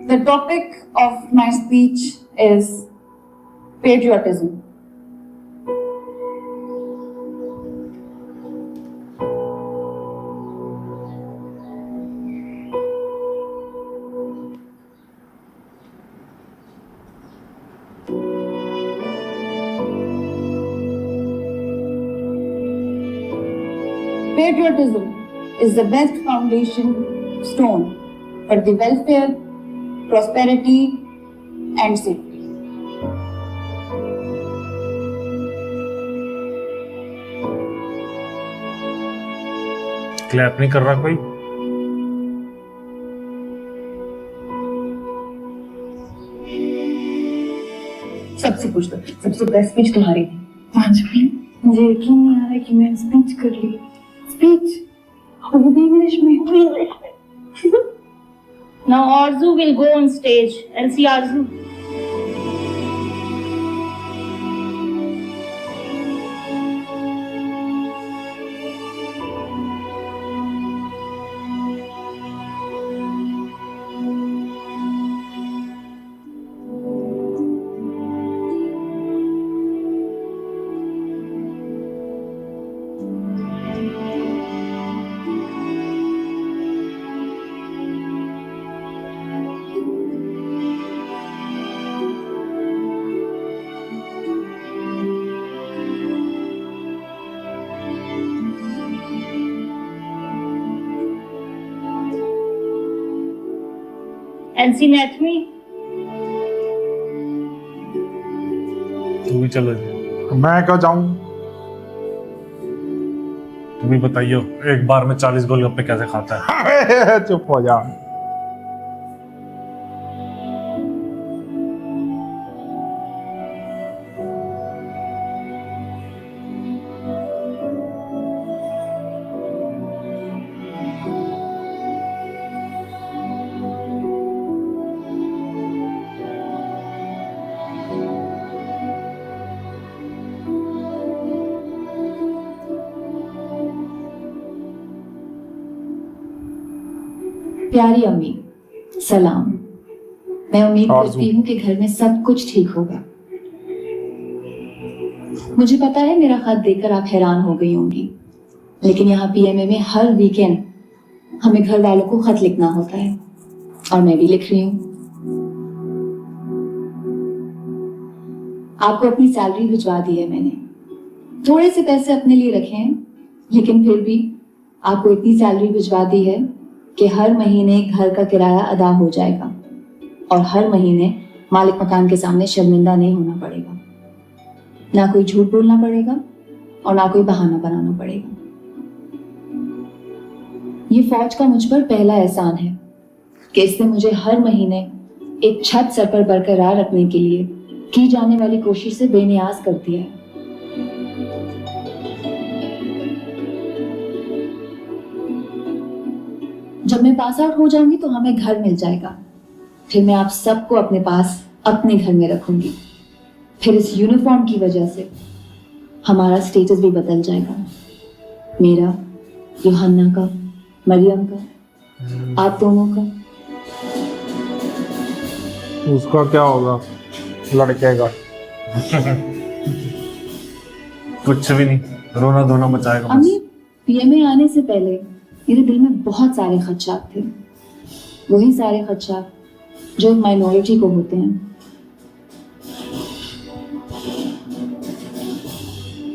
The topic of my speech is patriotism. Patriotism is the best foundation stone for the welfare, prosperity, and safety. Clap नहीं कर रहा कोई? सबसे पूछ दो, सबसे बेस्ट स्पीच तुम्हारी थी। मुझे यकीन नहीं आ रहा है कि मैं स्पीच कर ली। स्पीच और वो भी इंग्लिश में। Now Arzu will go on stage. Elsie Arzu. Elsie Nathmi. तू भी चलो जी। मैं क्यों जाऊं? तुम भी बताइयो, एक बार में 40 गोलगप्पे कैसे खाता है? चुप हो जा। प्यारी अम्मी, सलाम। मैं उम्मीद करती हूँ कि घर में सब कुछ ठीक होगा। मुझे पता है मेरा खत देखकर आप हैरान हो गई होंगी, लेकिन यहाँ पीएमए में हर वीकेंड हमें घर वालों को खत लिखना होता है और मैं भी लिख रही हूँ। आपको अपनी सैलरी भिजवा दी है मैंने। थोड़े से पैसे अपने लिए रखे हैं, लेकिन फिर भी आपको इतनी सैलरी भिजवा दी है कि हर महीने घर का किराया अदा हो जाएगा और हर महीने मालिक मकान के सामने शर्मिंदा नहीं होना पड़ेगा। ना कोई झूठ बोलना पड़ेगा और ना कोई बहाना बनाना पड़ेगा। ये फौज का मुझ पर पहला एहसान है कि इसने मुझे हर महीने एक छत सर पर बरकरार रखने के लिए की जाने वाली कोशिश से बेनियाज कर दिया है। जब मैं पास आउट हो जाऊंगी तो हमें घर मिल जाएगा। फिर मैं आप सबको अपने पास अपने घर में रखूंगी। फिर इस यूनिफॉर्म की वजह से हमारा स्टेटस भी बदल जाएगा। मेरा, यूहन्ना का, मरियम का, आप दोनों का। उसका क्या होगा? लड़के का। कुछ भी नहीं, रोना धोना बचाएगा। अम्मी, पीएमए आने से पहले मेरे दिल में बहुत सारे खदशात थे। वही सारे खदशात जो एक माइनॉरिटी को होते हैं।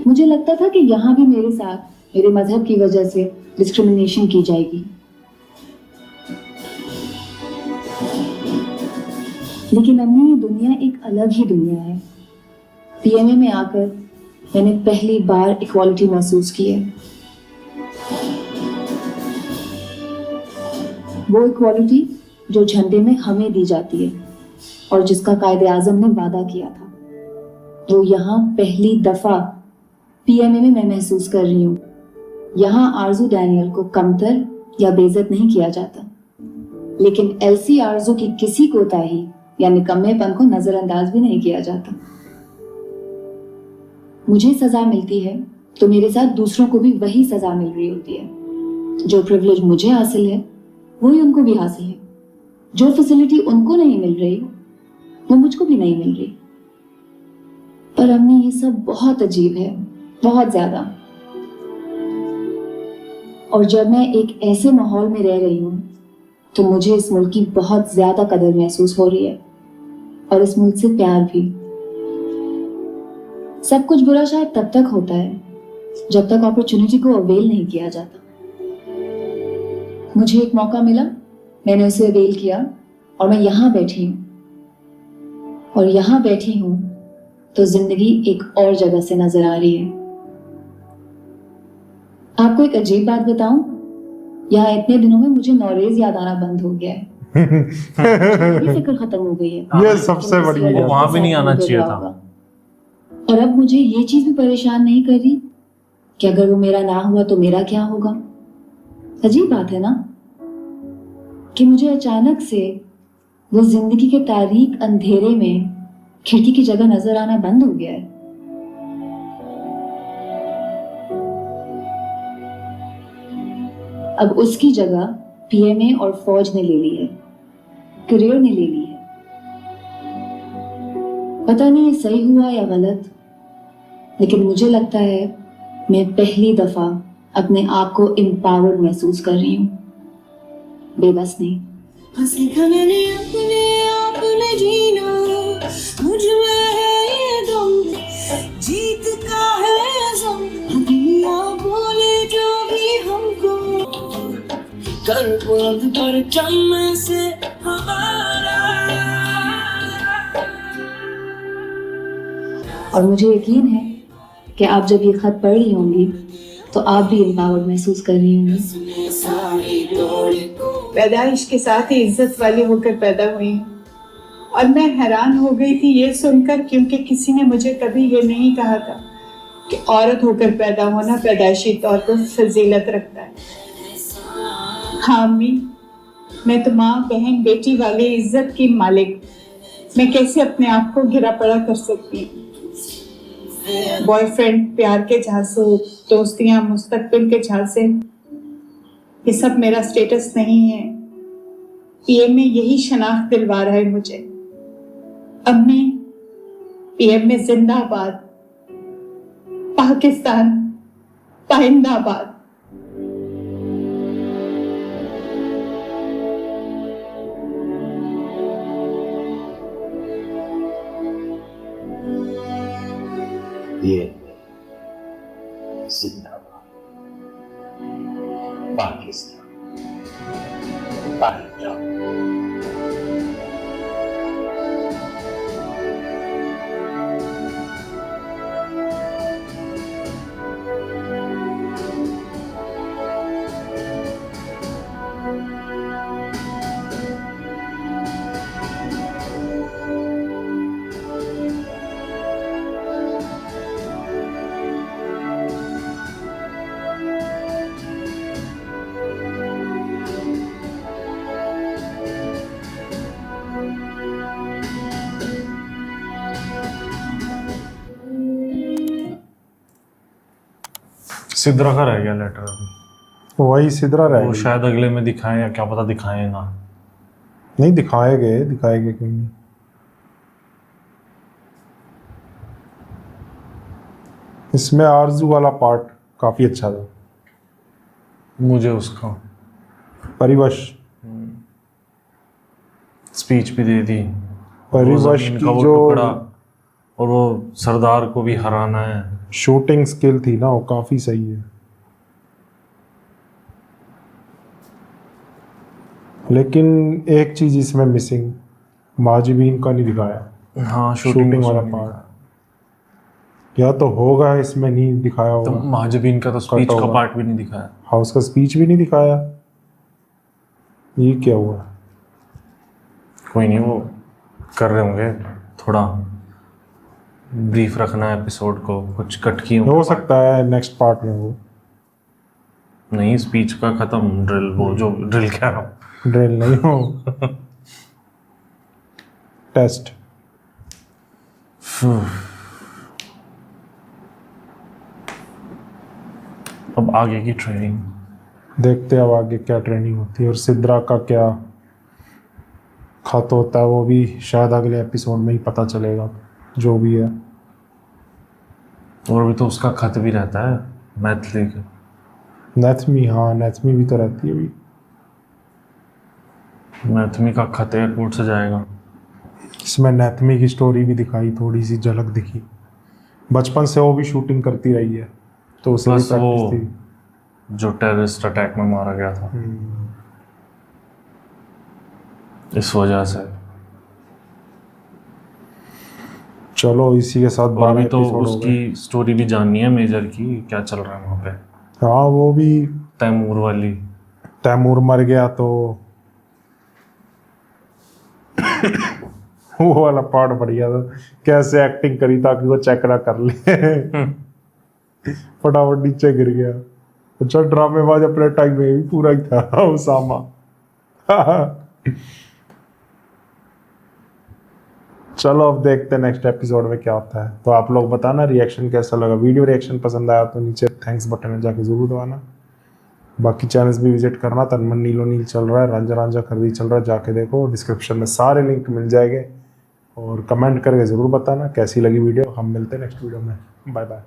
मुझे लगता था कि यहाँ भी मेरे साथ मेरे मजहब की वजह से डिस्क्रिमिनेशन की जाएगी, लेकिन अम्मी ये दुनिया एक अलग ही दुनिया है। पीएमए में आकर मैंने पहली बार इक्वालिटी महसूस की है। वो इक्वालिटी जो झंडे में हमें दी जाती है और जिसका कायदे आजम ने वादा किया था, वो यहाँ पहली दफा पीएमए में मैं महसूस कर रही हूँ। यहाँ आरजू डैनियल को कमतर या बेइज्जत नहीं किया जाता, लेकिन एल्सी आरजू की किसी कोताही या निकम्मेपन को नजरअंदाज भी नहीं किया जाता। मुझे सजा मिलती है तो मेरे साथ दूसरों को भी वही सजा मिल रही होती है। जो प्रिविलेज मुझे हासिल है वही उनको भी हासिल है। जो फैसिलिटी उनको नहीं मिल रही वो मुझको भी नहीं मिल रही। पर अम्मी ये सब बहुत अजीब है, बहुत ज्यादा। और जब मैं एक ऐसे माहौल में रह रही हूँ तो मुझे इस मुल्क की बहुत ज्यादा कदर महसूस हो रही है और इस मुल्क से प्यार भी। सब कुछ बुरा शायद तब तक होता है जब तक अपॉर्चुनिटी को अवेल नहीं किया जाता। मुझे एक मौका मिला, मैंने उसे अवेल किया और मैं यहां बैठी हूं। और यहां बैठी हूं तो जिंदगी एक और जगह से नजर आ रही है। आपको एक अजीब बात बताऊं, यहाँ इतने दिनों में मुझे नौरेज याद आना बंद हो गया है। मेरी फिक्र खत्म हो गई है। ये सबसे बड़ी वो बात। वहां भी नहीं आना चाहिए था। और अब मुझे ये चीज भी परेशान नहीं कर रही कि अगर वो मेरा ना हुआ तो मेरा क्या होगा। अजीब बात है ना कि मुझे अचानक से वो जिंदगी के तारीक अंधेरे में खिड़की की जगह नजर आना बंद हो गया है। अब उसकी जगह पीएमए और फौज ने ले ली है, करियर ने ले ली है। पता नहीं ये सही हुआ या गलत, लेकिन मुझे लगता है मैं पहली दफा अपने आप को एम्पावर्ड महसूस कर रही हूँ, बेबस नहीं। अपने जीना मुझ में है ये दम, जीत का है अज़म, दुनिया बोले जो भी हमको कर बुलंद परचम में से हमारा। और मुझे यकीन है कि आप जब ये खत पढ़ रही होंगी तो आप भी एम्पावर्ड महसूस कर रही होंगी। पैदाइश के साथ ही इज्जत वाली होकर पैदा हुई और मैं हैरान हो गई थी ये सुनकर, क्योंकि किसी ने मुझे कभी ये नहीं कहा था कि औरत होकर पैदा होना पैदाइशी तौर पर फजीलत रखता है। हाँ अम्मी, मैं तो माँ बहन बेटी वाली इज्जत की मालिक, मैं कैसे अपने आप को गिरा पड़ा कर सकती हूँ। बॉयफ्रेंड, प्यार के झांसे, दोस्तियां, मुस्तकबिल के झांसे, ये सब मेरा स्टेटस नहीं है। पीएम में यही शनाख्त दिलवा रहा है मुझे। अम्मी, पीएम में जिंदाबाद, पाकिस्तान पाइंदाबाद। ये जिंदाबाद पाकिस्तान पाकिस्तान। सिद्रा का रह गया लेटर अभी। वही सिद्रा वो रहेगी। शायद अगले में दिखाएं या क्या पता दिखाएं ना। नहीं दिखाएंगे क्यों नहीं। इसमें आरजू वाला पार्ट काफी अच्छा था। मुझे उसका परिवश स्पीच भी दे दी। परिवश वो जमीन की का वो जो टुकड़ा और वो सरदार को भी हराना है। शूटिंग स्किल थी ना, वो काफी सही है। लेकिन एक चीज इसमें मिसिंग, माजिबीन का नहीं दिखाया। हाँ, शूटिंग वाला पार्ट या तो होगा, इसमें नहीं दिखाया तो होगा। महाजबीन का तो स्पीच कट का होगा। पार्ट भी नहीं दिखाया। हाँ, उसका स्पीच भी नहीं दिखाया। ये क्या हुआ? कोई नहीं, वो कर रहे होंगे, थोड़ा ब्रीफ रखना है एपिसोड को, कुछ कट की हो सकता है नेक्स्ट पार्ट में वो। नहीं, स्पीच का खत्म, ड्रिल, वो जो ड्रिल कह रहा हूँ, ड्रिल नहीं हो टेस्ट। अब आगे की ट्रेनिंग देखते हैं अब आगे क्या ट्रेनिंग होती है और सिद्रा का क्या खत होता है वो भी शायद अगले एपिसोड में ही पता चलेगा, जो भी है। और भी तो उसका खत भी रहता है मैथिली का। नैथमी, हाँ नैथमी भी तो रहती है अभी। मैथिली का खत एयरपोर्ट से जाएगा। इसमें नैथमी की स्टोरी भी दिखाई, थोड़ी सी झलक दिखी। बचपन से वो भी शूटिंग करती रही है, तो उसे भी प्लस वो प्रैक्टिस थी। जो टेररिस्ट अटैक में मारा गया था, इस वजह से। चलो इसी के साथ और 12 भी तो एपिसोड हो गए। उसकी स्टोरी भी जाननी है मेजर की, क्या चल रहा है वहाँ पे। हाँ वो भी, तैमूर वाली। तैमूर मर गया तो वो वाला पार्ट बढ़िया था, कैसे एक्टिंग करी ताकि वो चेक ना कर ले। फटाफट नीचे गिर गया। अच्छा ड्रामेबाज अपने टाइम में भी पूरा ही था उसामा। चलो अब देखते हैं नेक्स्ट एपिसोड में क्या होता है। तो आप लोग बताना रिएक्शन कैसा लगा। वीडियो रिएक्शन पसंद आया तो नीचे थैंक्स बटन में जाके जरूर दबाना। बाकी चैनल्स भी विजिट करना। तनमन नीलो नील चल रहा है, रांझा रांझा खरीदी चल रहा है, जाके देखो, डिस्क्रिप्शन में सारे लिंक मिल जाएंगे। और कमेंट करके ज़रूर बताना कैसी लगी वीडियो। हम मिलते हैं नेक्स्ट वीडियो में। Bye bye.